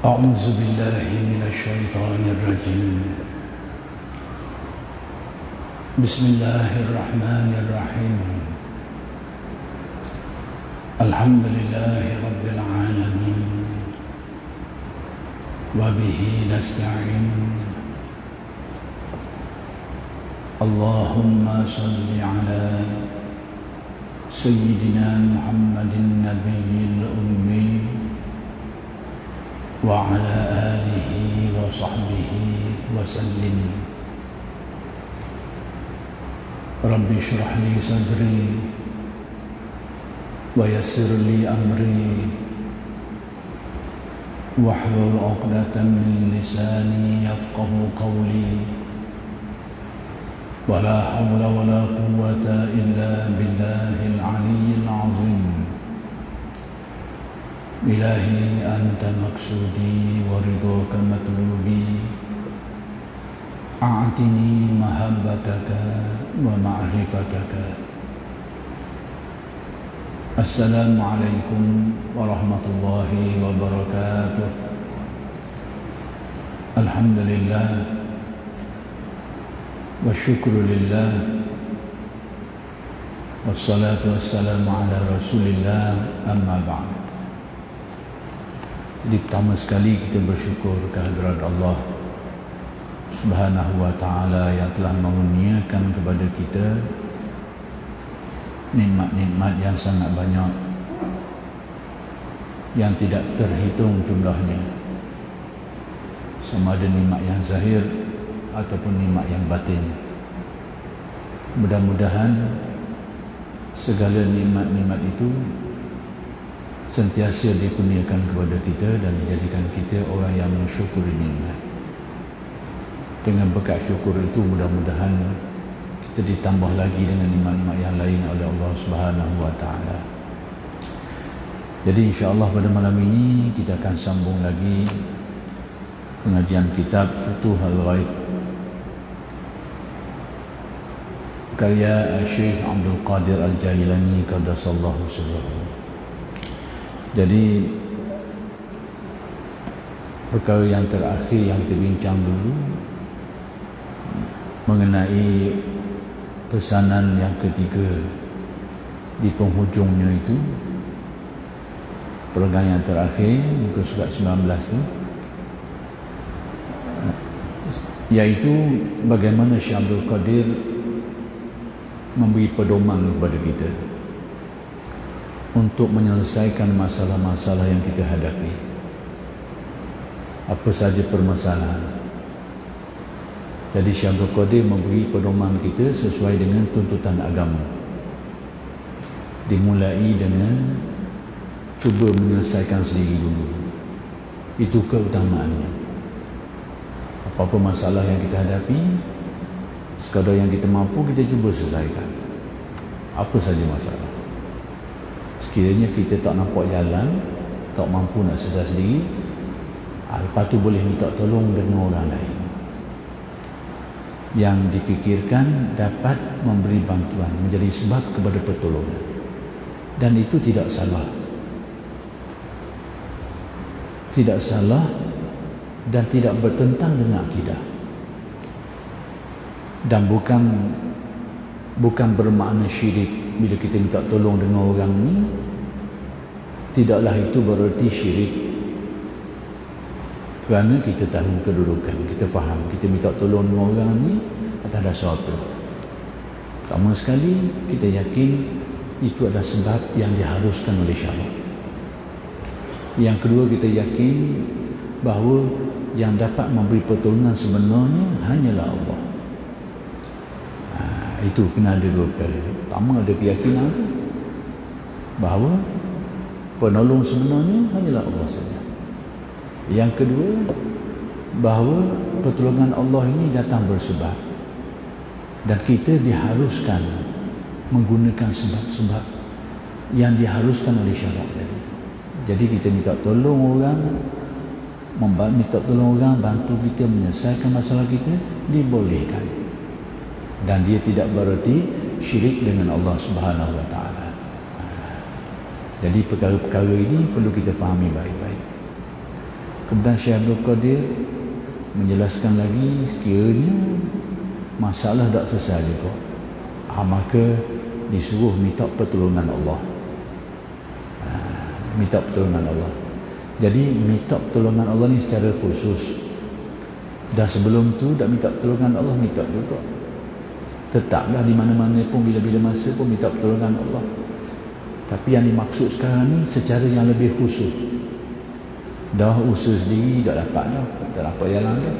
أعوذ بالله من الشيطان الرجيم. بسم الله الرحمن الرحيم. الحمد لله رب العالمين وبه نستعين. اللهم صل على سيدنا محمد النبي الأمي وعلى آله وصحبه وسلم. رب اشرح لي صدري ويسر لي أمري واحلل عقدة من لساني يفقه قولي ولا حول ولا قوة إلا بالله العلي العظيم. إلهي أنت مقصودي ورضاك مطلوبي، أعطني محبتك ومعرفتك. السلام عليكم ورحمة الله وبركاته. الحمد لله والشكر لله والصلاة والسلام على رسول الله. أما بعد. Jadi pertama sekali kita bersyukur kehadirat Allah Subhanahu wa ta'ala yang telah mengurniakan kepada kita nikmat-nikmat yang sangat banyak yang tidak terhitung jumlahnya, sama ada nikmat yang zahir ataupun nikmat yang batin. Mudah-mudahan segala nikmat-nikmat itu sentiasa dikurniakan kepada kita dan dijadikan kita orang yang mensyukuri nikmat. Dengan berkat syukur itu mudah-mudahan kita ditambah lagi dengan nikmat-nikmat yang lain oleh Allah Subhanahu wa ta'ala. Jadi insya-Allah pada malam ini kita akan sambung lagi pengajian kitab Futuhul Ghaib karya Syekh Abdul Qadir Al-Jailani qaddasallahu sirrahu. Jadi perkara yang terakhir yang kita bincang dulu mengenai pesanan yang ketiga di penghujungnya itu, perenggan yang terakhir muka surat 19 itu, iaitu bagaimana Syekh Abdul Qadir memberi pedoman kepada kita untuk menyelesaikan masalah-masalah yang kita hadapi. Apa saja permasalahan. Jadi Syekh Abdul Qadir memberi pedoman kita sesuai dengan tuntutan agama. Dimulai dengan cuba menyelesaikan sendiri dulu. Itu keutamaannya. Apa-apa masalah yang kita hadapi, sekadar yang kita mampu kita cuba selesaikan. Apa saja masalah. Sekiranya kita tak nampak jalan, tak mampu nak selesai sendiri, lepas tu boleh minta tolong dengan orang lain yang difikirkan dapat memberi bantuan, menjadi sebab kepada pertolongan. Dan itu tidak salah. Tidak salah dan tidak bertentang dengan akidah. Dan bukan bermakna syirik bila kita minta tolong dengan orang ni. Tidaklah itu bererti syirik, kerana kita tahu kedudukan, kita faham, kita minta tolong dengan orang ni atas dasar apa. Pertama sekali kita yakin itu adalah sebab yang diharuskan oleh syarak. Yang kedua, kita yakin bahawa yang dapat memberi pertolongan sebenarnya hanyalah Allah. Itu kena ada dua perkara. Pertama, ada keyakinan tu bahawa penolong sebenarnya hanyalah Allah saja. Yang kedua, bahawa pertolongan Allah ini datang bersebab dan kita diharuskan menggunakan sebab-sebab yang diharuskan oleh syarak tadi. Jadi kita minta tolong orang, minta tolong orang bantu kita menyelesaikan masalah kita, dibolehkan. Dan dia tidak bererti syirik dengan Allah Subhanahu wa ta'ala. Jadi perkara-perkara ini perlu kita fahami baik-baik. Kemudian Syekh Abdul Qadir menjelaskan lagi, sekiranya masalah tak selesai juga, maka disuruh minta pertolongan Allah. Minta pertolongan Allah. Jadi minta pertolongan Allah ni secara khusus. Dan sebelum tu dah minta pertolongan Allah, minta juga. Tetaplah di mana-mana pun, bila-bila masa pun minta pertolongan Allah. Tapi yang dimaksud sekarang ni secara yang lebih khusus. Dah usaha sendiri tak dapat dah, tak dapat jalan dah.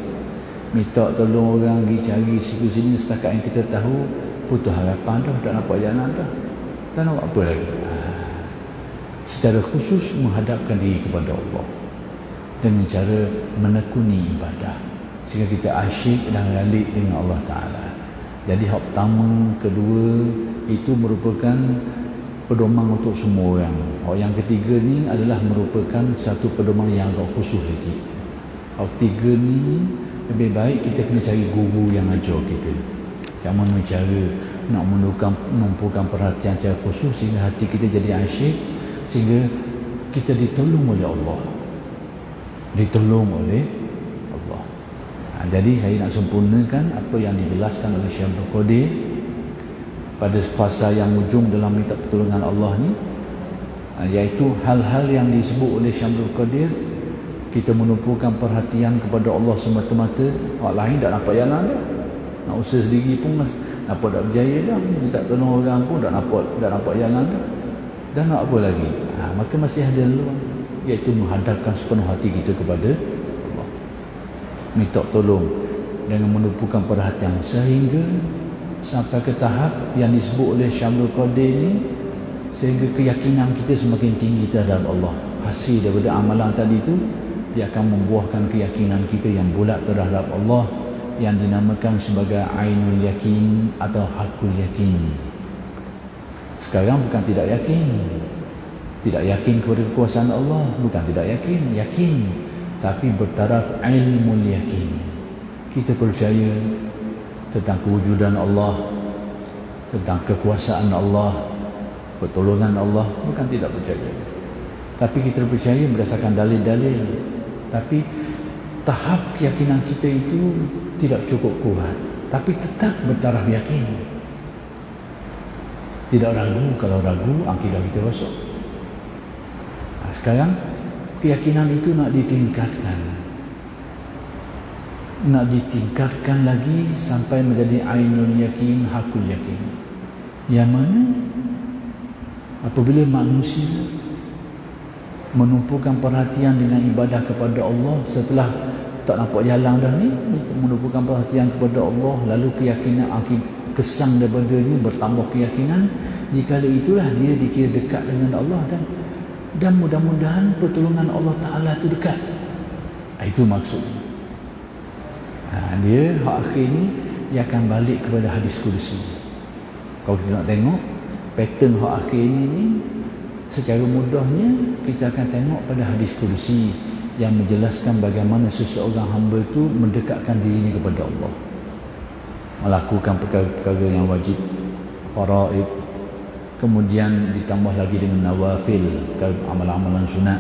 Minta tolong orang pergi cari situ sini, setakat yang kita tahu putus harapan dah, tak dapat jalan dah. Dan nak apa lagi? Secara khusus menghadapkan diri kepada Allah dengan cara menekuni ibadah sehingga kita asyik dan ralik dengan Allah Ta'ala. Jadi hak pertama, kedua itu merupakan pedoman untuk semua orang. Hak yang ketiga ni adalah merupakan satu pedoman yang agak khusus sikit. Hak ketiga ni lebih baik kita kena cari guru yang ajar kita macam mana cara nak menumpukan perhatian secara khusus sehingga hati kita jadi asyik, sehingga kita ditolong oleh Allah. Ditolong oleh Allah. Jadi saya nak sempurnakan apa yang dijelaskan oleh Syekh Abdul Qadir pada fasa yang ujung dalam minta pertolongan Allah ni, iaitu hal-hal yang disebut oleh Syekh Abdul Qadir, kita menumpukan perhatian kepada Allah semata-mata. Orang lain tak nampak jalan dah, nak usaha sendiri pun nampak tak berjaya dah, minta tolong orang pun tak nampak jalan dah. Dan nak apa lagi? Maka masih ada peluang, iaitu menghadapkan sepenuh hati kita kepada Allah, minta tolong dengan menumpukan perhatian sehingga sampai ke tahap yang disebut oleh Syekh Abdul Qadir ni, sehingga keyakinan kita semakin tinggi terhadap Allah. Hasil daripada amalan tadi itu, dia akan membuahkan keyakinan kita yang bulat terhadap Allah, yang dinamakan sebagai ainul yakin atau hakul yakin. Sekarang bukan tidak yakin kepada kekuasaan Allah, bukan tidak yakin, tapi bertaraf ilmul yakin. Kita percaya tentang kewujudan Allah, tentang kekuasaan Allah, pertolongan Allah, bukan tidak percaya. Tapi kita percaya berdasarkan dalil-dalil. Tapi tahap keyakinan kita itu tidak cukup kuat, tapi tetap bertaraf yakin. Tidak ragu. Kalau ragu, akidah kita rosak. Sekarang keyakinan itu nak ditingkatkan lagi sampai menjadi ainul yakin, hakul yakin. Yang mana apabila manusia menumpukan perhatian dengan ibadah kepada Allah, setelah tak nampak jalan dah ni, menumpukan perhatian kepada Allah, lalu keyakinan kesan daripada ini bertambah keyakinan, dikala itulah dia dikira dekat dengan Allah, dan mudah-mudahan pertolongan Allah Ta'ala itu dekat. Itu maksudnya. Dia hak akhir ni, dia akan balik kepada hadis kursi. Kalau kita nak tengok pattern hak akhir ni secara mudahnya kita akan tengok pada hadis kursi yang menjelaskan bagaimana seseorang hamba itu mendekatkan dirinya kepada Allah, melakukan perkara-perkara yang wajib, faraid, kemudian ditambah lagi dengan nawafil, amalan-amalan sunat,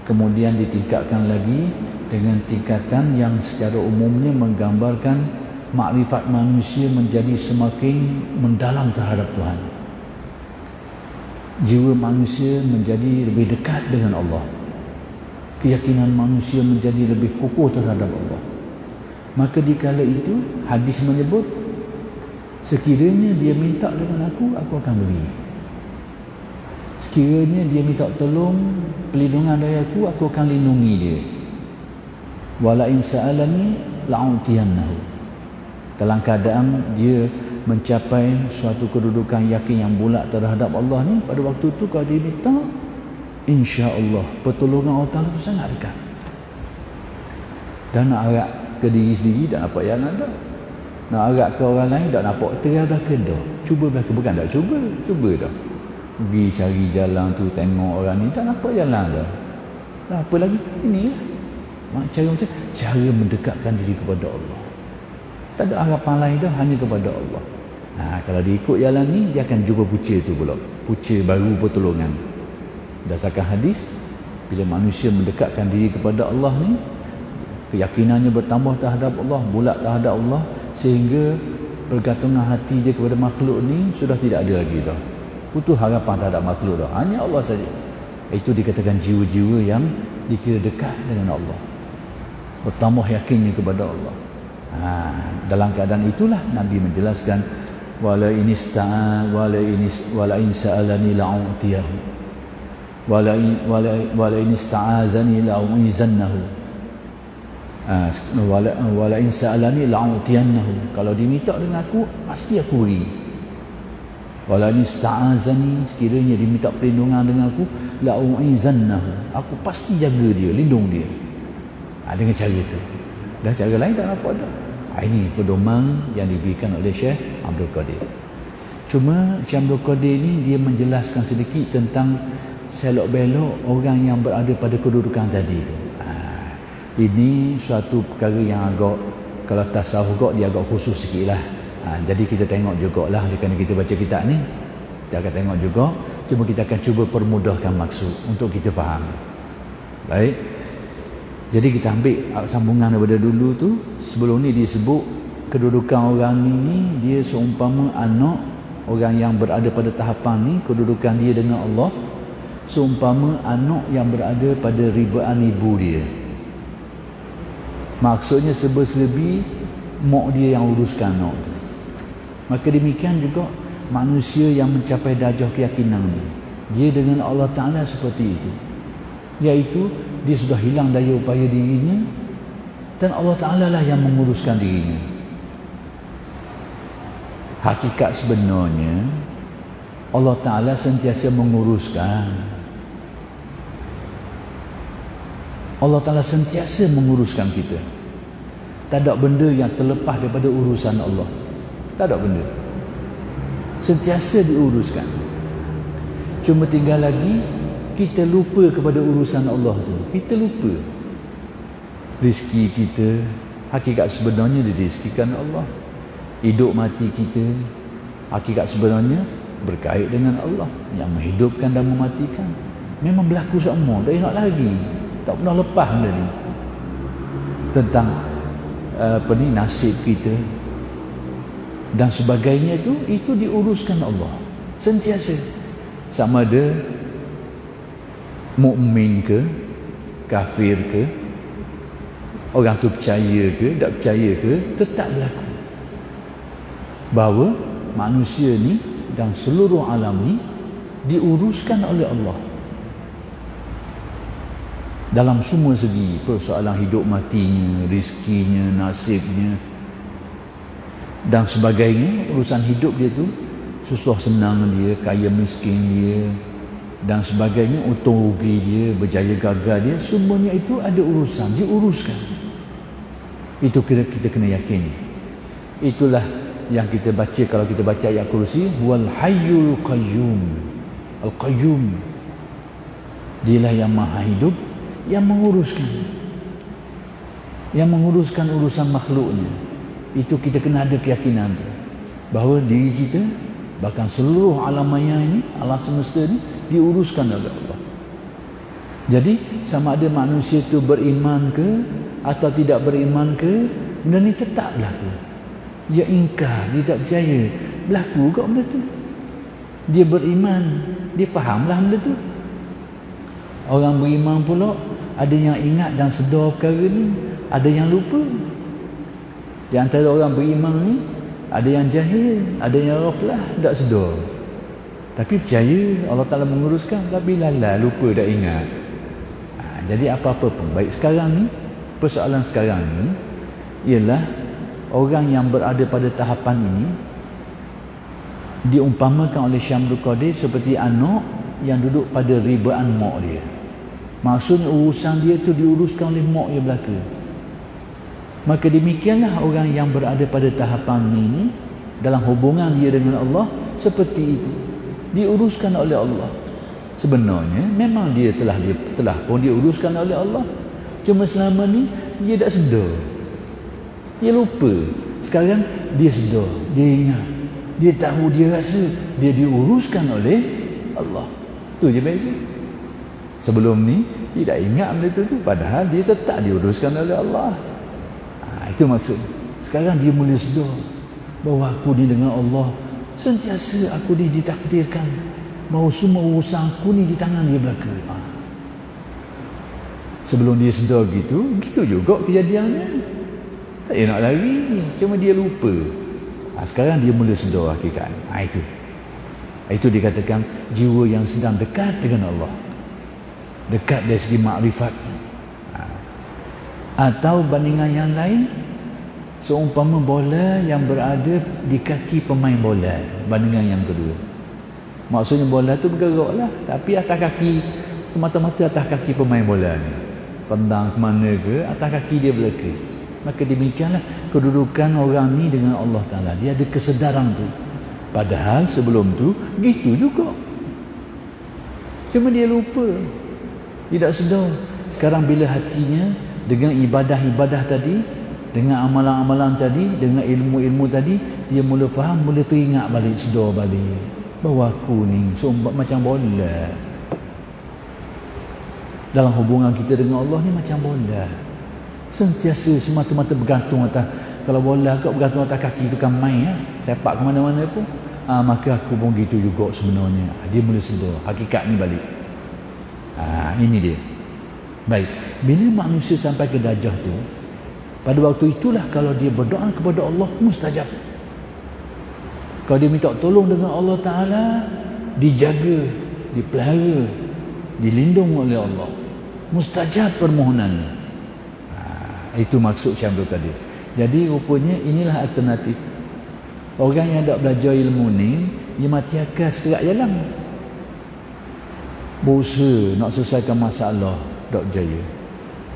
kemudian ditingkatkan lagi dengan tingkatan yang secara umumnya menggambarkan makrifat manusia menjadi semakin mendalam terhadap Tuhan. Jiwa manusia menjadi lebih dekat dengan Allah. Keyakinan manusia menjadi lebih kukuh terhadap Allah. Maka dikala itu hadis menyebut, sekiranya dia minta dengan aku akan beri. Sekiranya dia minta tolong, perlindungan dari aku akan lindungi dia. Wala in sa'alani la'utiyannahu. Dalam keadaan dia mencapai suatu kedudukan yakin yang bulat terhadap Allah ni, pada waktu tu kalau dia minta, insya-Allah pertolongan Allah Ta'ala tu sangat dekat. Dan nak harap ke diri sendiri tak nampak jalan dah, nak harap ke orang lain tak nampak terang belakang dah. Cuba belakang, bukan tak cuba dah, pergi cari jalan tu, tengok orang ni tak nampak jalan dah. Apa lagi ini lah cara mendekatkan diri kepada Allah. Tak ada harapan lain dah, hanya kepada Allah. Kalau dia ikut jalan ni, dia akan jumpa punca tu pula, punca baru pertolongan berdasarkan hadis, Bila manusia mendekatkan diri kepada Allah ni, keyakinannya bertambah terhadap Allah, bulat terhadap Allah, sehingga pergantungan hati dia kepada makhluk ni sudah tidak ada lagi dah. Putus harapan terhadap makhluk dah. Hanya Allah saja. Itu dikatakan jiwa-jiwa yang dikira dekat dengan Allah, bertambah yakinnya kepada Allah. Dalam keadaan itulah Nabi menjelaskan wala in sa'alani la'utiyahu wala in ista'azani la'uizannahu wala in sa'alani la'utiyannahu. Kalau diminta dengan aku, pasti aku beri. Wala in ista'azani, sekiranya diminta perlindungan dengan aku, la'uizannahu, aku pasti jaga dia, lindung dia. Dengan cara itu. Dah cara lain tak nampak dah. Ini pedoman yang diberikan oleh Syekh Abdul Qadir. Cuma Syekh Abdul Qadir ni dia menjelaskan sedikit tentang selok-belok orang yang berada pada kedudukan tadi tu. Ini suatu perkara yang agak, kalau tasawuf dia agak khusus sikit lah. Jadi kita tengok jugalah, kerana kita baca kitab ni, kita akan tengok juga. Cuma kita akan cuba permudahkan maksud untuk kita faham. Baik. Jadi kita ambil sambungan daripada dulu tu. Sebelum ni disebut kedudukan orang ini, dia seumpama anak orang yang berada pada tahapan ni, kedudukan dia dengan Allah seumpama anak yang berada pada ribaan ibu dia. Maksudnya serba-serbi mak dia yang uruskan anak tu. Maka demikian juga manusia yang mencapai darjah keyakinan ni, dia dengan Allah Ta'ala seperti itu, iaitu dia sudah hilang daya upaya dirinya dan Allah Ta'ala lah yang menguruskan dirinya. Hakikat sebenarnya Allah Ta'ala sentiasa menguruskan. Allah Ta'ala sentiasa menguruskan kita. Tak ada benda yang terlepas daripada urusan Allah. Tak ada benda. Sentiasa diuruskan. Cuma tinggal lagi kita lupa kepada urusan Allah tu. Kita lupa. Rezeki kita, hakikat sebenarnya dirizkikan Allah. Hidup mati kita, hakikat sebenarnya berkait dengan Allah yang menghidupkan dan mematikan. Memang berlaku semua, tak nak lagi. Tak pernah lepas benda ni. Tentang nasib kita dan sebagainya itu diuruskan Allah sentiasa. Sama ada mukmin ke, kafir ke, orang tu percaya ke, tak percaya ke, tetap berlaku bahawa manusia ni dan seluruh alam ni diuruskan oleh Allah dalam semua segi, persoalan hidup matinya, rezekinya, nasibnya dan sebagainya. Urusan hidup dia tu, susah senang dia, kaya miskin dia dan sebagainya, untung rugi dia, berjaya gagal dia, semuanya itu ada urusan, diuruskan. Itu kita kena yakin. Itulah yang kita baca kalau kita baca ayat kursi, wal hayyul qayyum. Al qayyum, dialah yang maha hidup, yang menguruskan urusan makhluknya. Itu kita kena ada keyakinan tu, bahawa diri kita, bahkan seluruh alam maya ini, alam semesta ini diuruskan oleh Allah. Jadi sama ada manusia itu beriman ke atau tidak beriman ke, benda ni tetap berlaku. Dia ingkar, dia tak percaya, berlaku juga benda tu. Dia beriman, dia fahamlah benda tu. Orang beriman pula ada yang ingat dan sedar perkara ni, ada yang lupa. Di antara orang beriman ni ada yang jahil, ada yang ghaflah, tak sedar. Tapi percaya Allah Ta'ala menguruskan, tapi lalai, lupa, tak ingat. Jadi apa-apa pun, baik sekarang ni, persoalan sekarang ni ialah orang yang berada pada tahapan ini diumpamakan oleh Syekh Abdul Qadir seperti anak yang duduk pada ribaan mak dia. Maksudnya urusan dia tu diuruskan oleh mak dia belaka. Maka demikianlah orang yang berada pada tahapan ini dalam hubungan dia dengan Allah seperti itu, diuruskan oleh Allah. Sebenarnya memang dia telah pun diuruskan oleh Allah. Cuma selama ni dia tak sedar, dia lupa. Sekarang dia sedar, dia ingat, dia tahu, dia rasa dia diuruskan oleh Allah. Tu je beza. Sebelum ni tidak ingat benda tu, padahal dia tetap diuruskan oleh Allah. Itu maksud. Sekarang dia mula sedar bahawa aku ni dengan Allah sentiasa aku ni ditakdirkan, bahawa semua urusan aku ni di tangan dia belaka. Sebelum dia sedar gitu juga kejadiannya. Tak payah nak lari, cuma dia lupa. Sekarang dia mula sedar hakikat. Itu dikatakan jiwa yang sedang dekat dengan Allah, dekat dari segi makrifat. Atau bandingan yang lain, seumpama bola yang berada di kaki pemain bola. Bandingan yang kedua, maksudnya bola tu bergerak lah, tapi atas kaki, semata-mata atas kaki pemain bola ni, tendang ke mana ke, atas kaki dia belaka. Maka demikianlah kedudukan orang ni dengan Allah Ta'ala. Dia ada kesedaran tu, padahal sebelum tu gitu juga, cuma dia lupa, tidak sedar. Sekarang bila hatinya dengan ibadah-ibadah tadi, dengan amalan-amalan tadi, dengan ilmu-ilmu tadi, dia mula faham, mula teringat balik, sedar balik bahawa aku ni macam bola. Dalam hubungan kita dengan Allah ni macam bola, sentiasa semata-mata bergantung atas. Kalau bola kau bergantung atas kaki tukang main, sepak ke mana-mana pun, maka aku pun gitu juga sebenarnya. Dia mula sedar hakikat ni balik. Ini dia. Baik, bila manusia sampai ke darjah tu, pada waktu itulah kalau dia berdoa kepada Allah, mustajab. Kalau dia minta tolong dengan Allah Ta'ala, dijaga, dipelihara, dilindung oleh Allah, mustajab permohonannya. Itu maksud Syekh Abdul Qadir. Jadi rupanya inilah alternatif. Orang yang tak belajar ilmu ni, dia mati akal sekerat jalan, berusaha nak selesaikan masalah, tak berjaya.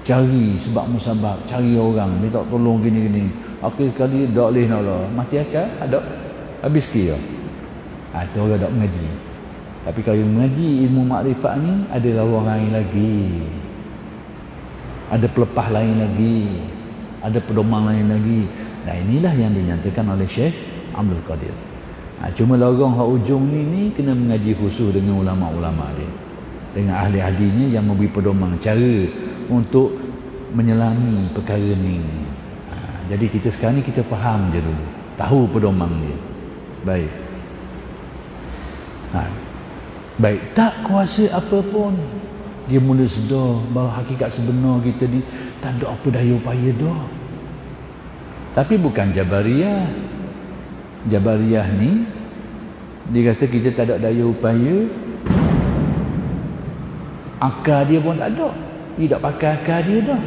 Cari sebab musabab, cari orang minta tolong gini-gini, akhir kali tak boleh nak lah, mati akal, ada habis kira. Itu orang tak mengaji. Tapi kalau yang mengaji ilmu makrifat ni, ada lawan lain lagi, ada pelepah lain lagi, ada pedoman lain lagi. Nah, inilah yang dinyatakan oleh Syekh Abdul Qadir. Cuma lorong hak ujung ni kena mengaji khusus dengan ulama-ulama dia, dengan ahli-ahlinya yang memberi pedoman cara untuk menyelami perkara ni. Jadi kita sekarang ni kita faham je dulu, tahu pedoman dia. Baik. Baik, tak kuasa apa pun, dia mula sedar bahawa hakikat sebenar kita ni tak ada apa daya upaya dah. Tapi bukan Jabariyah. Jabariyah ni dia kata kita tak ada daya upaya, akal dia pun tak ada, dia tak pakai akal dia dah.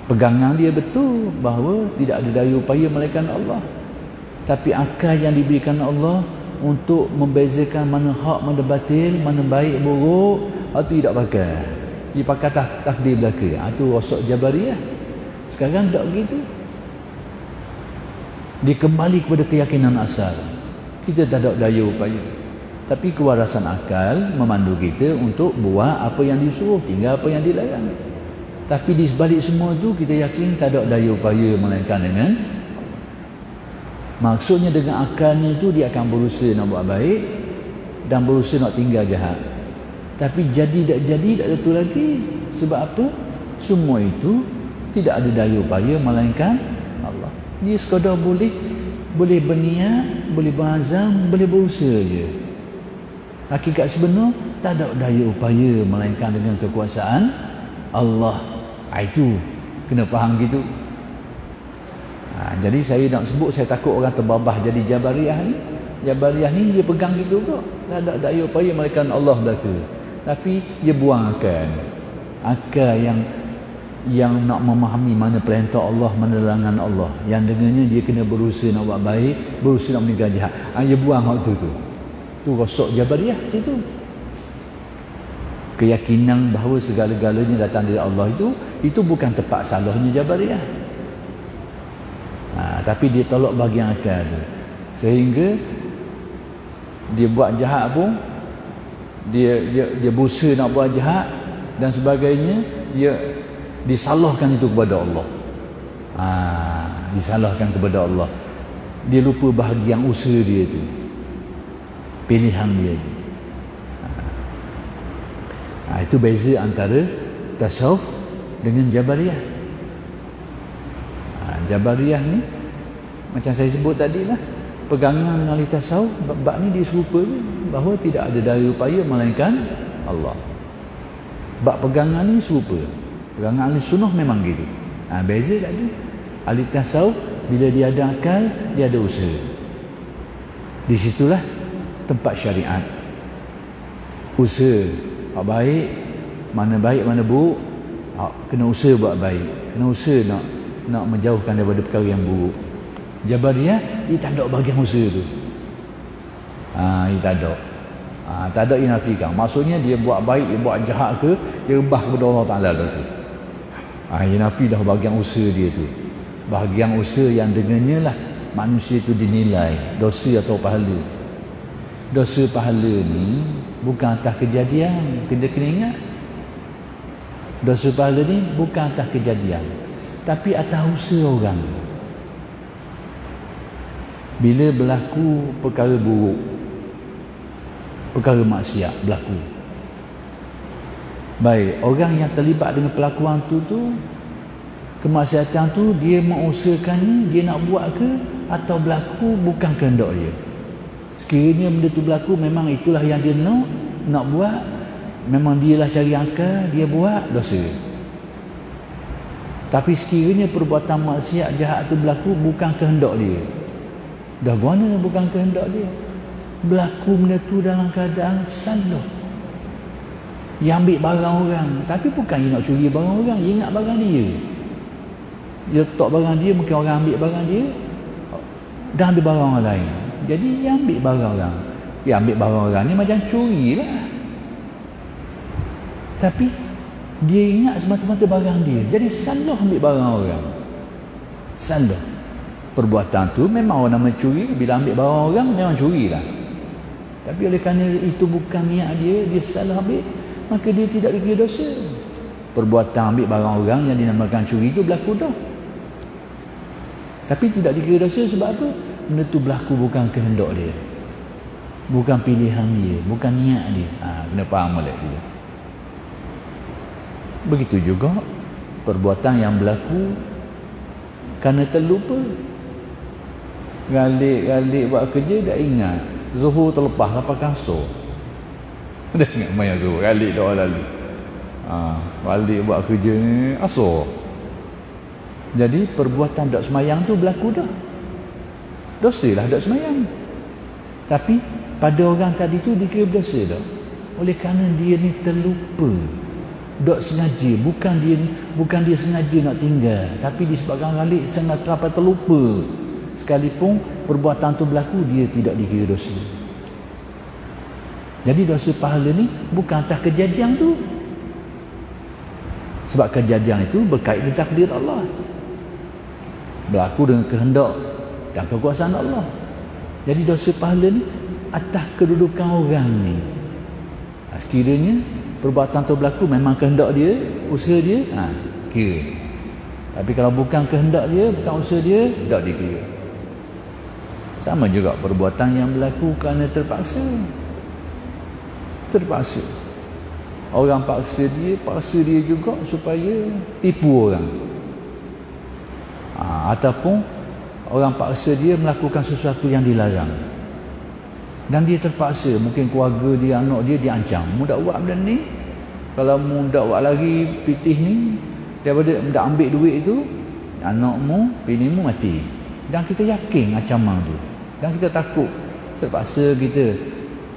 Pegangan dia betul bahawa tidak ada daya upaya melainkan Allah, tapi akal yang diberikan Allah untuk membezakan mana hak, mana batil, mana baik, buruk, itu tidak pakai. Dia pakai takdir belaka. Itu rosak Jabariyah. Sekarang tak begitu. Dia kembali kepada keyakinan asal. Kita tak ada daya upaya, tapi kewarasan akal memandu kita untuk buat apa yang disuruh, tinggal apa yang dilarang. Tapi di sebalik semua tu kita yakin tak ada daya upaya melainkan dengan, maksudnya dengan akalnya itu dia akan berusaha nak buat baik dan berusaha nak tinggal jahat. Tapi jadi tak jadi tak tentu lagi. Sebab apa? Semua itu tidak ada daya upaya melainkan Allah. Dia sekadar boleh berniat, boleh berazam, boleh berusaha je. Hakikat sebenar tak ada daya upaya melainkan dengan kekuasaan Allah. Itu kena faham gitu. Jadi saya nak sebut, saya takut orang terbabah jadi Jabariyah ni. Jabariyah ni dia pegang gitu kok, tak ada daya upaya melainkan Allah belaka. Tapi dia buang akal yang nak memahami mana perintah Allah, mana larangan Allah. Yang dengannya dia kena berusaha nak buat baik, berusaha nak meninggal jahat. Dia buang waktu tu. Tu rosak Jabariyah situ. Keyakinan bahawa segala-galanya datang dari Allah itu bukan tepat salahnya Jabariyah. Tapi dia tolak bahagian akal tu, sehingga dia buat jahat pun dia berusaha nak buat jahat dan sebagainya, dia disalahkan itu kepada Allah. Disalahkan kepada Allah. Dia lupa bahagian usaha dia tu, pilihan dia tu. Itu beza antara tasawuf dengan Jabariyah. Jabariyah ni macam saya sebut tadi lah, pegangan dengan ahli tasawuf bab ni dia serupa bahawa tidak ada daya upaya melainkan Allah. Bab pegangan ni serupa. Pegangan ahli sunnah memang gitu. Beza tak ada. Ahli tasawuf bila dia ada akal, dia ada usaha. Di situlah tempat syariat. Usaha baik, mana buruk, kena usaha buat baik, kena usaha nak menjauhkan daripada perkara yang buruk. Jabariyah dia tak ada bahagian usaha tu. Dia tak ada inafikan. Maksudnya dia buat baik, dia buat jahat ke, dia rebah kepada Allah Ta'ala tu. Dia nafi dah bahagian usaha dia tu. Bahagian usaha yang dengannya lah manusia tu dinilai dosa atau pahala. Dosa pahala ni bukan atas kejadian, kena ingat. Dosa pahala ni bukan atas kejadian, tapi atas usaha orang. Bila berlaku perkara buruk, perkara maksiat berlaku, baik orang yang terlibat dengan pelakuan tu kemaksiatan tu, dia mengusahakannya, dia nak buat ke, atau berlaku bukan kehendak dia. Sekiranya benda tu berlaku, memang itulah yang dia nak buat, memang dialah cari akal, dia buat, dosa. Tapi sekiranya perbuatan maksiat jahat tu berlaku bukan kehendak dia, dah mana bukan kehendak dia, berlaku benda tu dalam keadaan salah. Dia ambil barang orang, tapi bukan dia nak curi barang orang, dia ingat barang dia. Dia letak barang dia, mungkin orang ambil barang dia dan ada barang orang lain. Jadi dia ambil barang orang. Dia ambil barang orang ni macam curi lah. Tapi dia ingat semata-mata barang dia. Jadi salah ambil barang orang. Salah. Perbuatan tu memang orang nama curi. Bila ambil barang orang memang curi lah. Tapi oleh kerana itu bukan niat dia, dia salah ambil, maka dia tidak dikira dosa. Perbuatan ambil barang orang yang dinamakan curi itu berlaku dah, tapi tidak dikira dosa. Sebab apa? Benda tu berlaku bukan kehendak dia, bukan pilihan dia, bukan niat dia. Kena faham oleh dia. Begitu juga perbuatan yang berlaku kerana terlupa. Galik buat kerja dah ingat, Zuhur terlepas lepas kasur. Dah ingat main Zuhur, galik dah lalu. Balik buat kerja ni asur. Jadi perbuatan dak semayang tu berlaku dah, dosa lah dak semayang. Tapi pada orang tadi tu dikira berdosa dah, oleh kerana dia ni terlupa, dak sengaja. Bukan dia sengaja nak tinggal, tapi disebabkan galik sangat terlalu terlupa. Sekalipun perbuatan tu berlaku, dia tidak dikira dosa. Jadi dosa pahala ni bukan atas kejadian tu, sebab kejadian itu berkait dengan takdir Allah, berlaku dengan kehendak dan kekuasaan Allah. Jadi dosa pahala ni atas kedudukan orang ni. Sekiranya perbuatan tu berlaku memang kehendak dia, usaha dia, kira. Tapi kalau bukan kehendak dia, bukan usaha dia, tak dikira. Sama juga perbuatan yang berlaku kerana terpaksa. Orang paksa dia juga supaya tipu orang. Ataupun orang paksa dia melakukan sesuatu yang dilarang, dan dia terpaksa. Mungkin keluarga dia, anak dia diancam, mu tak buat benda ni, kalau mu tak buat lagi pitih ni, daripada tak ambil duit itu, anakmu, binimu mati. Dan kita yakin ancaman tu, dan kita takut, terpaksa kita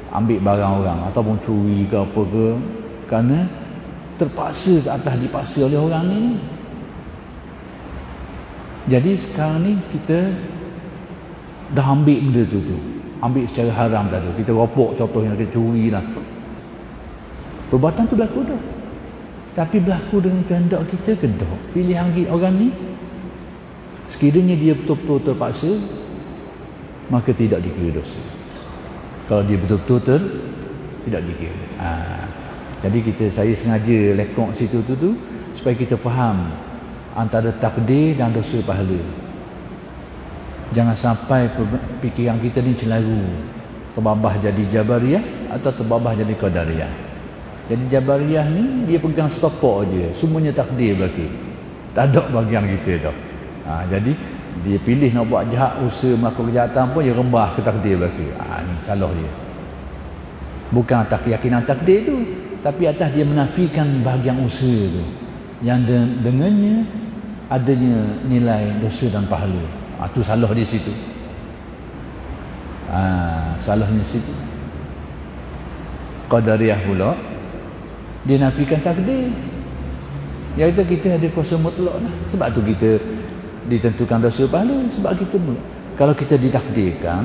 ambil barang orang ataupun curi ke apa ke, kerana terpaksa ke atas, dipaksa oleh orang ni. Jadi sekarang ni kita dah ambil benda tu, ambil secara haram dah tu. Kita ropok contohnya, kita curi lah. Perbuatan tu berlaku dah, tapi berlaku dengan kehendak kita ke tak? Pilihan orang ni, sekiranya dia betul-betul terpaksa, maka tidak dikira dosa. Kalau dia betul-betul tidak dikira. Jadi saya sengaja lekok situ tu supaya kita faham antara takdir dan dosa pahala. Jangan sampai fikiran kita ni celaru, terbabah jadi Jabariyah atau terbabah jadi Qadariyah. Jadi Jabariyah ni dia pegang stopper je, semuanya takdir berlaku. Tak ada bagian kita dah. Jadi dia pilih nak buat jahat, usaha melakukan kejahatan pun dia rembah ke takdir berlaku. Ni salah dia. Bukan atas keyakinan takdir tu, tapi atas dia menafikan bahagian usaha tu, yang dengannya adanya nilai dosa dan pahala. Tu salah di situ. Salahnya situ. Qadariyah pula dia nafikan takdir. Dia kata kita ada kuasa mutlak lah. Sebab tu kita ditentukan dosa pahala. Sebab kita kalau kita ditakdirkan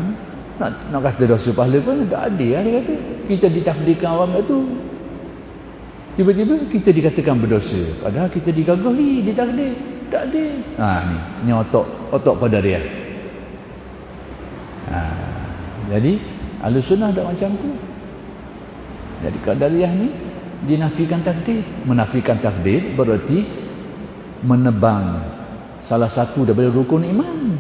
nak kata dosa pahala pun tak adil lah, dia kata. Kita ditakdirkan awam itu, tiba-tiba kita dikatakan berdosa, padahal kita digagahi, ditakdir. Tak adil. Ni otak Qadariyah. Jadi Ahlussunnah tak macam tu. Jadi Qadariyah ni dinafikan takdir. Menafikan takdir berarti menebang salah satu daripada rukun iman.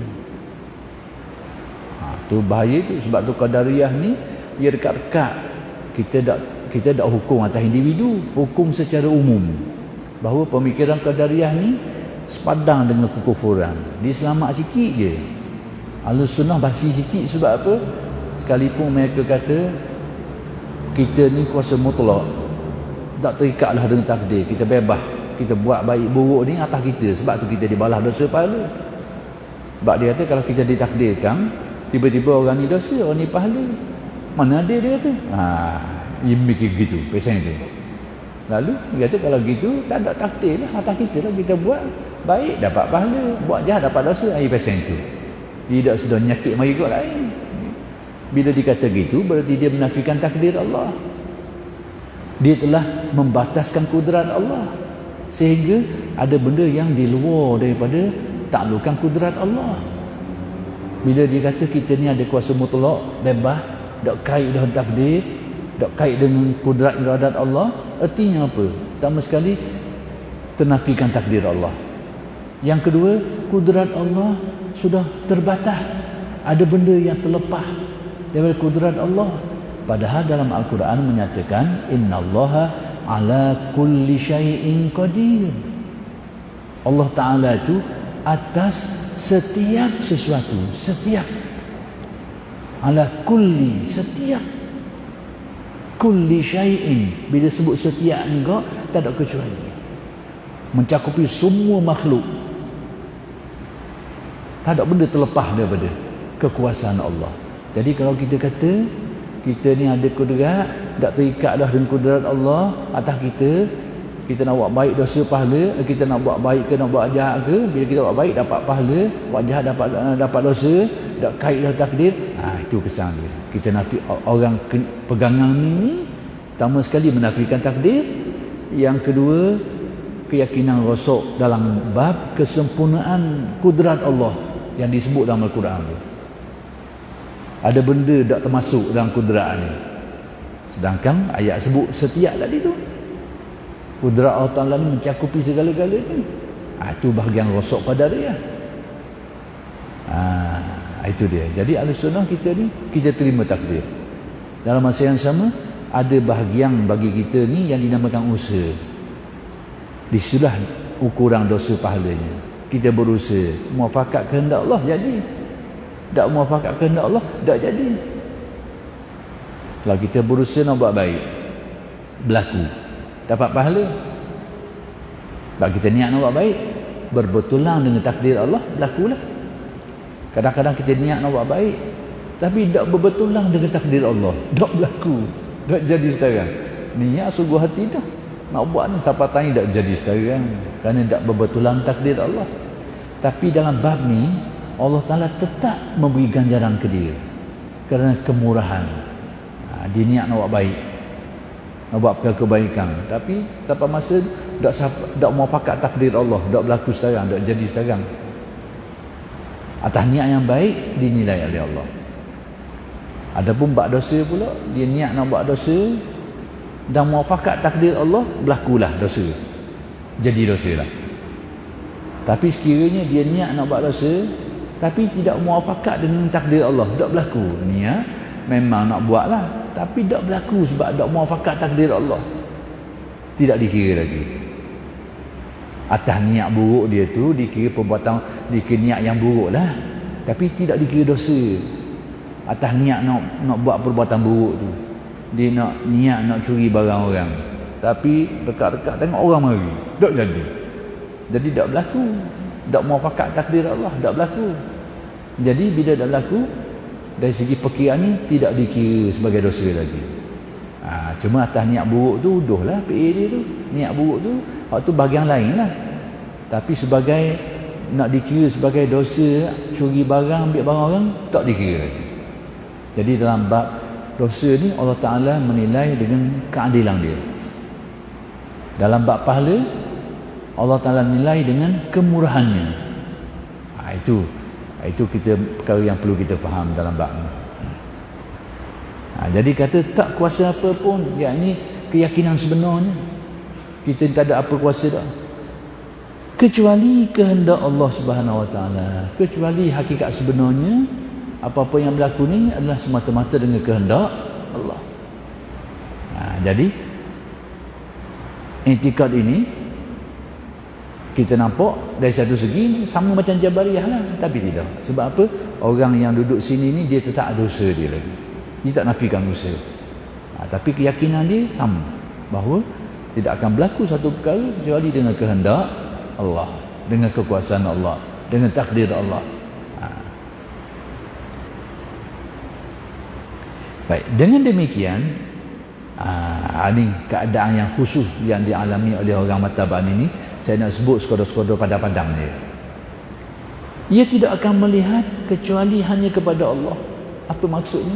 Tu bahaya tu. Sebab tu Qadariyah ni dia dekat-dekat. Kita tak hukum atas individu, hukum secara umum. Bahawa pemikiran Qadariyah ni sepadang dengan kekufuran. Dia selamat sikit je. Ahlussunnah basi sikit. Sebab apa? Sekalipun mereka kata kita ni kuasa mutlak, tak terikatlah dengan takdir, kita bebas, kita buat baik buruk ni atas kita. Sebab tu kita dibalas dosa pahala. Sebab dia kata kalau kita ditakdirkan, tiba-tiba orang ni dosa, orang ni pahala, mana ada dia kata. Dia mikir gitu, pesan tu. Lalu dia kata kalau gitu tak ada takdir lah atas kita lah. Kita buat baik dapat pahala, buat jahat dapat dosa. Pesan tu. Dia tak sedar nyakit mari kot lain. Bila dikata gitu berarti dia menafikan takdir Allah. Dia telah membataskan kudrat Allah, sehingga ada benda yang di luar daripada taklukan kudrat Allah. Bila dia kata kita ni ada kuasa mutlak, bebas, tak kait dengan takdir, tak kait dengan kudrat iradat Allah, artinya apa? Pertama sekali ternafikan takdir Allah. Yang kedua, kudrat Allah sudah terbatas. Ada benda yang terlepas daripada kudrat Allah. Padahal dalam Al-Quran menyatakan innallaha ala kulli syai'in qadir. Allah Ta'ala itu atas setiap sesuatu, setiap, ala kulli, setiap, kulli syai'in. Bila sebut setiap ni kok tak ada kecuali, mencakupi semua makhluk. Tak ada benda terlepas daripada kekuasaan Allah. Jadi kalau kita kata kita ni ada kudrat, tak terikat dah dengan kudrat Allah atas kita, kita nak buat baik dosa pahala, kita nak buat baik ke nak buat jahat ke, bila kita buat baik dapat pahala, buat jahat dapat dosa, tak kait dah takdir. Itu kesan dia. Kita nafi orang pegangan ni pertama sekali menafikan takdir, yang kedua keyakinan rosak dalam bab kesempurnaan kudrat Allah yang disebut dalam Al-Quran tu. Ada benda tak termasuk dalam kudrat ni, sedangkan ayat sebut setiap tadi tu. Kudrat Allah Ta'ala ni mencakupi segala-galanya. Itu bahagian rosak Qadariyah. Itu dia. Jadi Ahlussunnah kita ni, kita terima takdir. Dalam masa yang sama, ada bahagian bagi kita ni yang dinamakan usaha. Disitulah ukuran dosa pahalanya. Kita berusaha, muafakat kehendak Allah jadi. Tak muafakat kehendak Allah, tak jadi. Kalau kita berusaha nak buat baik, berlaku, dapat pahala. Kalau kita niat nak buat baik, berbetulan dengan takdir Allah, berlakulah. Kadang-kadang kita niat nak buat baik, tapi tak berbetulan dengan takdir Allah, tak berlaku, tak jadi sekarang. Niat sungguh hati dah nak buat ni, siapa tanya tak jadi sekarang, kerana tak berbetulan takdir Allah. Tapi dalam bab ni Allah Ta'ala tetap memberi ganjaran ke dia kerana kemurahan. Dia niat nak buat baik, nak buat perkara kebaikan, tapi sampai masa tak mau pakat takdir Allah, tak berlaku sekarang, tak jadi sekarang. Atas niat yang baik dinilai oleh Allah. Adapun buat dosa pula, dia niat nak buat dosa dan muafakat takdir Allah, berlakulah dosa, jadi dosa lah. Tapi sekiranya dia niat nak buat dosa tapi tidak muafakat dengan takdir Allah, tak berlaku. Niat memang nak buat lah, tapi tak berlaku sebab tak muafakat takdir Allah. tidak dikira lagi. Atas niat buruk dia tu dikira perbuatan, dikira niat yang buruk lah, tapi tidak dikira dosa. Atas niat nak buat perbuatan buruk tu, dia niat nak curi barang orang, tapi dekat-dekat tengok orang mari, tak jadi tak berlaku, tak muafakat takdir Allah, tak berlaku. Jadi bila tak berlaku, dari segi perkiraan ni tidak dikira sebagai dosa lagi. Cuma atas niat buruk tu uduhlah PA dia tu, niat buruk tu waktu bahagian lain lah, tapi sebagai nak dikira sebagai dosa curi barang, ambil barang orang, tak dikira lagi. Jadi dalam bab dosa ni Allah Ta'ala menilai dengan keadilan dia. Dalam bab pahala Allah Ta'ala nilai dengan kemurahannya. Itu kita perkara yang perlu kita faham dalam bab ni. Jadi kata tak kuasa apa pun, yakni keyakinan sebenarnya kita tak ada apa kuasa dah, kecuali kehendak Allah Subhanahu Wa Ta'ala. Kecuali hakikat sebenarnya apa-apa yang berlaku ni adalah semata-mata dengan kehendak Allah. Jadi i'tikad ini kita nampak dari satu segi sama macam Jabariyah lah, tapi tidak. Sebab apa? Orang yang duduk sini ni dia tetap ada usaha dia lagi, dia tak nafikan usaha. Tapi keyakinan dia sama, bahawa tidak akan berlaku satu perkara kecuali dengan kehendak Allah, dengan kekuasaan Allah, dengan takdir Allah. Baik, dengan demikian ini keadaan yang khusus yang dialami oleh orang Mataban ini, saya nak sebut sekadar-sekadar padam-padam dia. Ia tidak akan melihat kecuali hanya kepada Allah. Apa maksudnya?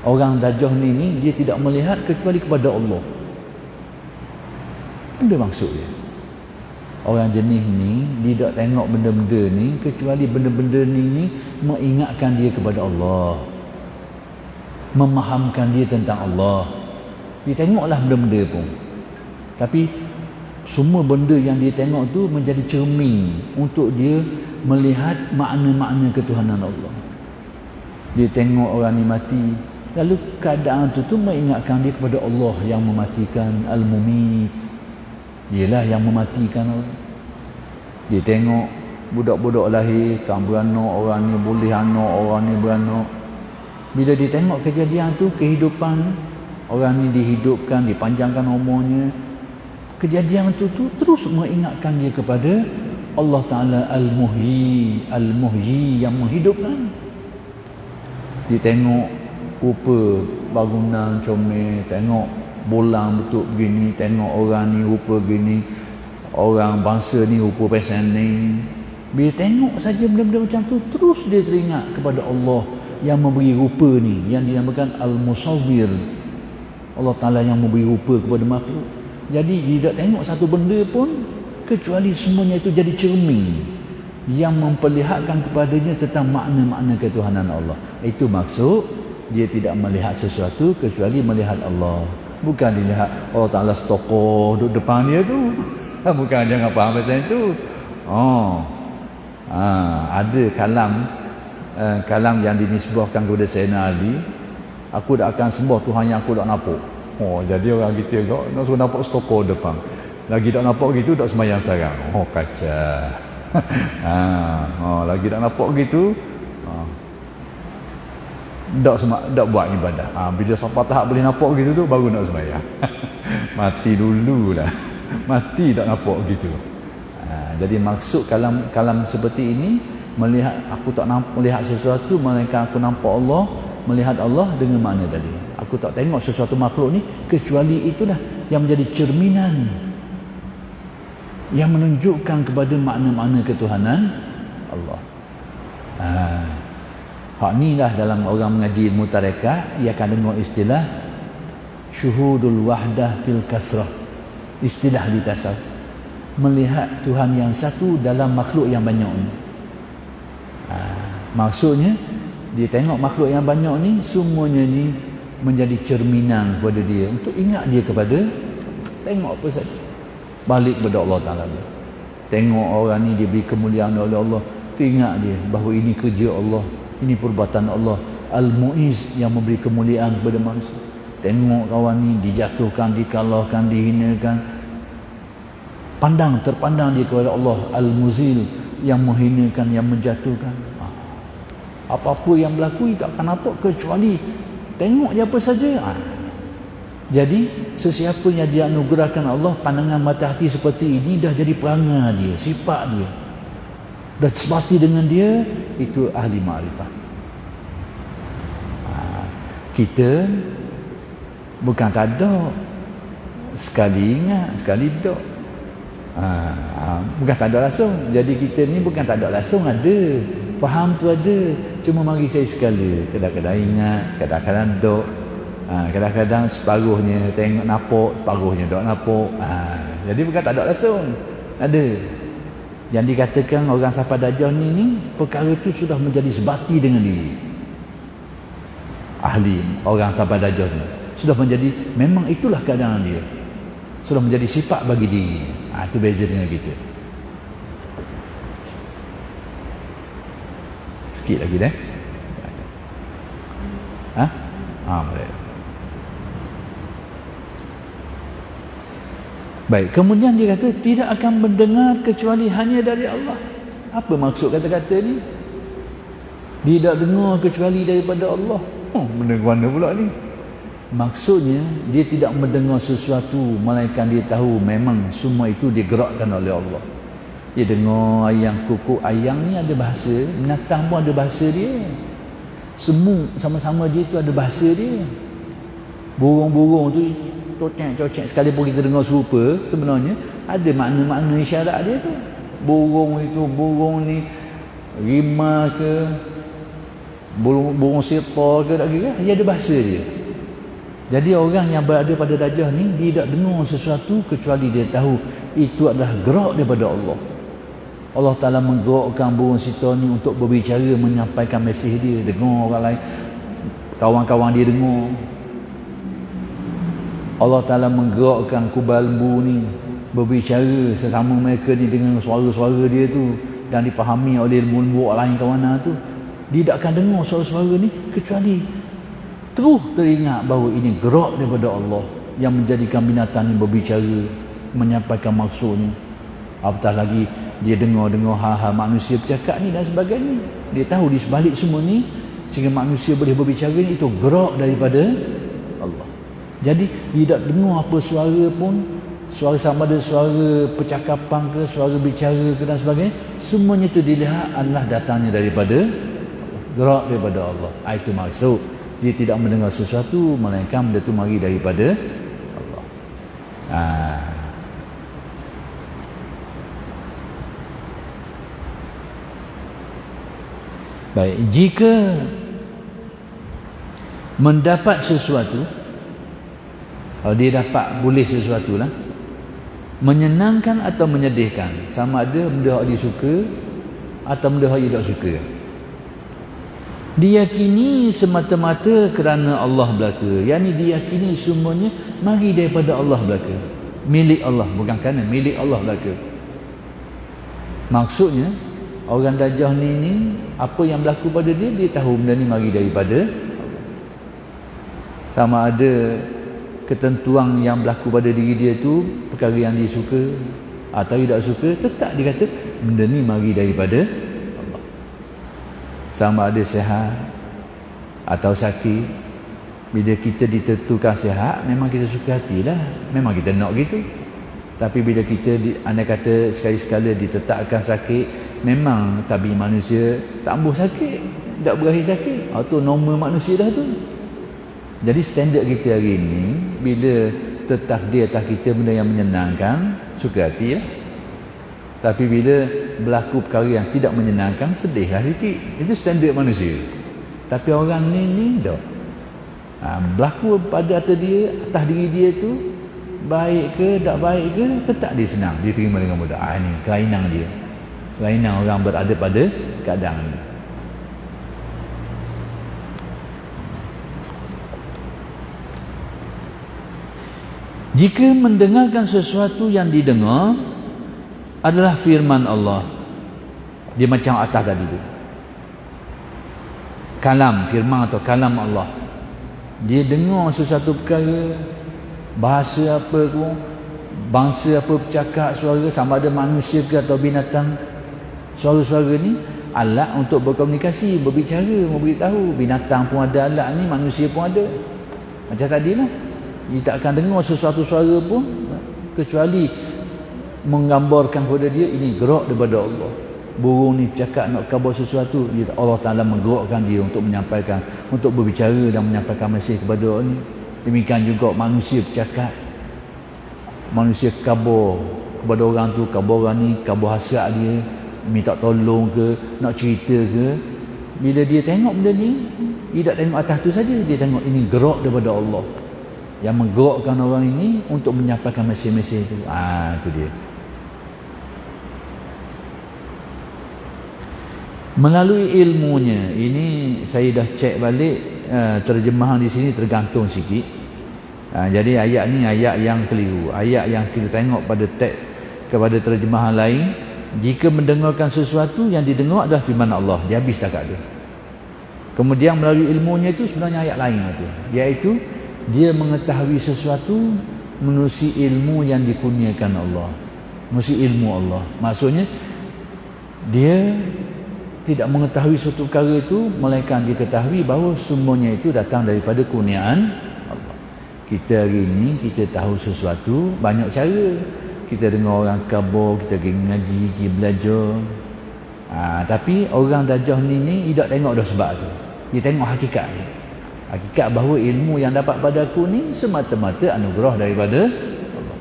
Orang Dajjal ni dia tidak melihat kecuali kepada Allah. Apa maksudnya? Orang jenis ni dia tak tengok benda-benda ni kecuali benda-benda ni mengingatkan dia kepada Allah, memahamkan dia tentang Allah. Dia tengoklah benda-benda pun, tapi semua benda yang dia tengok tu menjadi cermin untuk dia melihat makna-makna ketuhanan Allah. Dia tengok orang ni mati, lalu keadaan tu mengingatkan dia kepada Allah yang mematikan, Al-Mumit. Dialah yang mematikan orang. Dia tengok budak-budak lahir kan beranak, orang ni boleh anak, orang ni beranak. Bila dia tengok kejadian tu, kehidupan orang ni dihidupkan, dipanjangkan umurnya, kejadian tu terus mengingatkan dia kepada Allah Ta'ala Al-Muhyi, Al-Muhyi yang menghidupkan. Dia tengok rupa bangunan comel, tengok bolang betul begini, tengok orang ni rupa begini, orang bangsa ni rupa pesen ni. Bila tengok saja benda-benda macam tu, terus dia teringat kepada Allah yang memberi rupa ni, yang dinamakan Al-Musawwir. Allah Ta'ala yang memberi rupa kepada makhluk. Jadi dia tak tengok satu benda pun kecuali semuanya itu jadi cermin yang memperlihatkan kepadanya tentang makna-makna ketuhanan Allah. Itu maksud dia tidak melihat sesuatu kecuali melihat Allah. Bukan dilihat Allah Ta'ala stokoh duduk depan dia tu. Bukan, jangan faham pasal itu. Ada kalam yang dinisbahkan kepada Sayyidina Ali, aku tak akan sembah Tuhan yang aku tak nampak. Jadi orang kita kau nak suruh nampak stokoh depan, lagi tak nampak gitu tak sembahyang sekarang. Kacau. Lagi tak nampak gitu, tak buat ibadah. Bila sampai tahap boleh nampak gitu tu baru nak sembahyang. Mati dululah. Mati tak nampak gitu. Jadi maksud kalam seperti ini, melihat aku tak nampak, melihat sesuatu melainkan aku nampak Allah, melihat Allah dengan makna tadi. Aku tak tengok sesuatu makhluk ni kecuali itulah yang menjadi cerminan yang menunjukkan kepada makna-makna ketuhanan Allah. Hak ni lah dalam orang mengaji ilmu tarekat, ia akan dengar istilah syuhudul wahdah fil kasrah. Istilah di tasawuf, melihat Tuhan yang satu dalam makhluk yang banyak ni. Maksudnya dia tengok makhluk yang banyak ni, semuanya ni menjadi cerminan kepada dia untuk ingat dia kepada, tengok apa saja balik kepada Allah Ta'ala. Tengok orang ni dia beri kemuliaan oleh Allah, teringat dia bahawa ini kerja Allah, ini perbuatan Allah, Al-Mu'iz yang memberi kemuliaan kepada manusia. tengok kawan ni dijatuhkan, dikalahkan, dihinakan, terpandang dia kepada Allah Al-Muzil, yang menghinakan, yang menjatuhkan. Apa-apa yang berlaku tak akan nampak kecuali tengok je apa saja. Jadi sesiapa yang dianugerahkan Allah pandangan mata hati seperti ini, dah jadi perangai dia, sifat dia, dah sebati dengan dia, itu ahli makrifat. Kita bukan tak ada, sekali ingat, sekali tak. Bukan tak ada langsung. Jadi kita ni bukan tak ada langsung, ada faham tu ada, cuma mari saya sekala. Kadang-kadang ingat, kadang-kadang tak, kadang-kadang separuhnya tengok nampak, separuhnya tak nampak. Jadi bukan tak ada langsung, ada. Yang dikatakan orang Safar Dajjal ni perkara tu sudah menjadi sebati dengan diri ahli orang Safar Dajjal ni, sudah menjadi, memang itulah keadaan dia, sudah menjadi sifat bagi diri. Itu beza dengan kita. Sikit lagi dah. Boleh. Baik, kemudian dia kata tidak akan mendengar kecuali hanya dari Allah. Apa maksud kata-kata ni? Tidak dengar kecuali daripada Allah. Benda mana pula ni? Maksudnya dia tidak mendengar sesuatu melainkan dia tahu memang semua itu digerakkan oleh Allah. Dia dengar ayam, kuku ayam ni ada bahasa, binatang pun ada bahasa dia, semua sama-sama dia tu ada bahasa dia. Burung-burung tu cocek sekalipun kita dengar serupa, sebenarnya ada makna-makna isyarat dia tu. Burung ni rimah ke, burung sirpa ke, tak kira, dia ada bahasa dia. Jadi orang yang berada pada Dajjal ni, dia tak dengar sesuatu kecuali dia tahu itu adalah gerak daripada Allah. Allah Ta'ala menggerakkan burung sita ni untuk berbicara, menyampaikan mesej dia. Dengar orang lain, kawan-kawan dia dengar. Allah Ta'ala menggerakkan kubal lembu ni berbicara sesama mereka ni dengan suara-suara dia tu, dan dipahami oleh lembu-lembu lain kawanan tu. Dia tak akan dengar suara-suara ni kecuali terus teringat bahawa ini gerak daripada Allah yang menjadikan binatang ini berbicara, menyampaikan maksudnya. Apatah lagi dia dengar-dengar hal-hal manusia bercakap ni dan sebagainya. Dia tahu di sebalik semua ni, sehingga manusia boleh berbicara ni, itu gerak daripada Allah. Jadi dia tak dengar apa suara pun, suara sama ada suara percakapan ke, suara bicara ke dan sebagainya, semuanya itu dilihat adalah datangnya daripada Allah, gerak daripada Allah. Itu maksud dia tidak mendengar sesuatu melainkan benda itu mari daripada Allah. Baik, jika mendapat sesuatu, kalau dia dapat boleh sesuatu lah, menyenangkan atau menyedihkan, sama ada benda yang dia suka atau benda yang dia tak suka, diyakini semata-mata kerana Allah belaka. Yang ni diyakini semuanya mari daripada Allah belaka, milik Allah, bukan kerana milik Allah belaka. Maksudnya orang Dajjal ni apa yang berlaku pada dia, dia tahu benda ni mari daripada Allah. Sama ada ketentuan yang berlaku pada diri dia tu perkara yang dia suka atau dia tak suka, tetap dia kata benda ni mari daripada Allah. Sama ada sihat atau sakit, bila kita ditentukan sihat, memang kita suka hatilah, memang kita nak gitu. Tapi bila kita anda kata sekali-sekala ditetapkan sakit, memang tabi manusia tak ambuh sakit, tak berakhir sakit. Itu normal manusia dah tu. Jadi standard kita hari ni, bila tertakdir atas kita benda yang menyenangkan, suka hati lah. Tapi bila berlaku perkara yang tidak menyenangkan, sedihlah sikit. Itu standard manusia. Tapi orang ni tak. Berlaku pada atas diri dia tu, baik ke tak baik ke, tetap dia senang, dia terima dengan mudah. Ini kelainan dia, kelainan orang berada pada keadaan ini. Jika mendengarkan sesuatu yang didengar adalah firman Allah, dia macam atas tadi tu, kalam, firman atau kalam Allah, Dia dengar sesuatu perkara, bahasa apa pun, bangsa apa bercakap, suara, sama ada manusia ke atau binatang, suara-suara ni alat untuk berkomunikasi, berbicara, memberitahu. Binatang pun ada alat ni, manusia pun ada. Macam tadi lah, dia tak akan dengar sesuatu suara pun kecuali menggambarkan kepada dia ini gerak daripada Allah. Burung ni bercakap nak khabar sesuatu, Allah Ta'ala menggerakkan dia untuk menyampaikan, untuk berbicara dan menyampaikan mesej kepada ni. Demikian juga manusia bercakap, manusia khabar kepada orang tu, khabar orang ni, khabar hasrat dia, minta tolong ke, nak cerita ke. Bila dia tengok benda ni, dia tak tengok atas tu saja, dia tengok ini gerak daripada Allah yang menggerakkan orang ini untuk menyampaikan mesej-mesej itu. Itu dia. Melalui ilmunya, ini saya dah cek balik, terjemahan di sini tergantung sikit. Jadi ayat ni ayat yang keliru. Ayat yang kita tengok pada teks kepada terjemahan lain, jika mendengarkan sesuatu, yang didengar adalah firman Allah. Dia habis setakat tu. Kemudian melalui ilmunya itu sebenarnya ayat lain tu, iaitu dia mengetahui sesuatu menerusi ilmu yang dikurniakan Allah, menerusi ilmu Allah. Maksudnya dia tidak mengetahui suatu perkara itu, melainkan dia ketahui bahawa semuanya itu datang daripada kurniaan Allah. Kita hari ini kita tahu sesuatu banyak cara. Kita dengar orang khabar, kita pergi ngaji, pergi belajar. Tapi orang dajjal ni tidak tengok dah sebab tu. Dia tengok hakikat ni. Hakikat bahawa ilmu yang dapat pada aku ni semata-mata anugerah daripada Allah.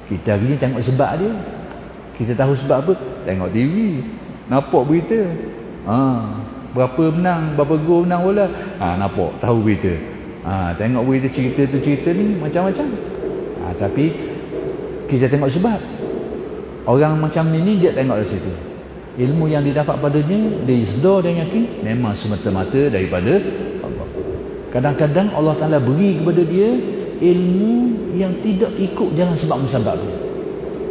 Kita hari ni tengok sebab dia. Kita tahu sebab apa? Tengok TV, nampak berita. Berapa menang, berapa gol menang bola. Nampak, tahu berita. Tengok berita, cerita tu cerita ni macam-macam. Tapi kita tengok sebab. Orang macam ni dia tengok dari situ. Ilmu yang didapat padanya, dia sedar dan yakin memang semata-mata daripada Allah. Kadang-kadang Allah Ta'ala beri kepada dia ilmu yang tidak ikut jalan sebab-musabab dia,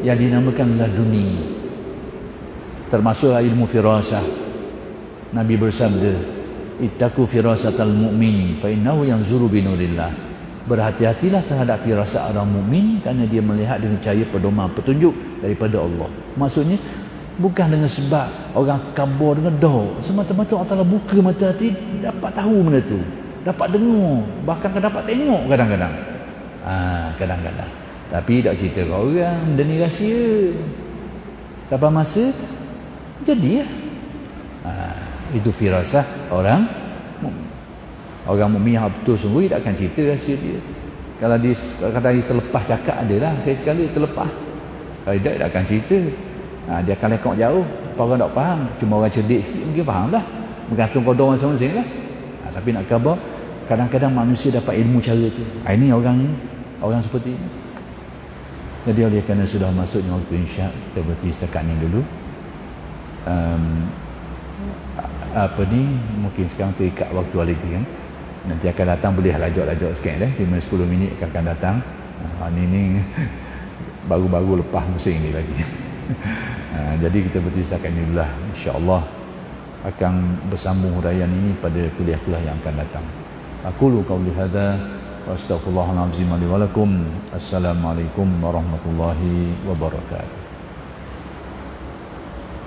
yang dinamakan laduni. Termasuk ilmu firasah. Nabi bersabda, ittaqu firasatal mu'min fa innahu yanzuru binurillah. Berhati-hatilah terhadap firasat orang mukmin, kerana dia melihat dengan cahaya pedoman, petunjuk daripada Allah. Maksudnya bukan dengan sebab orang khabar dengan dah, semata-mata Allah Ta'ala buka mata hati, dapat tahu benda tu, dapat dengar, bahkan dapat tengok kadang-kadang. Kadang-kadang. Tapi tak cerita ke orang, benda ni rahsia. Sampai masa jadi itu firasah orang mukmin. Orang mukmin yang betul sungguh tak akan cerita rahsia dia. Kalau dia kadang-kadang dia terlepas cakap, adalah saya sekali terlepas. Kalau dia tak akan cerita. Dia akan lekok jauh, orang tak faham. Cuma orang cerdik sikit mungkin faham lah, bergantung pada orang masing-masing lah. Tapi nak khabar, kadang-kadang manusia dapat ilmu cara tu. Ini orang ini, orang seperti ini. Jadi oleh kerana sudah masuknya waktu insya, kita berhenti setakat ni dulu. Mungkin sekarang terikat waktu aliti kan. Nanti akan datang, boleh lajak-lajak sikit dah, 5-10 minit akan datang. Ini baru-baru lepas musim ni lagi. Jadi kita berhenti setakat ni dulu lah. InsyaAllah akan bersambung huraian ini pada kuliah-kuliah yang akan datang. Aqulu qawli hadza wa astaghfirullahalazim li wa lakum. Assalamualaikum warahmatullahi wabarakatuh.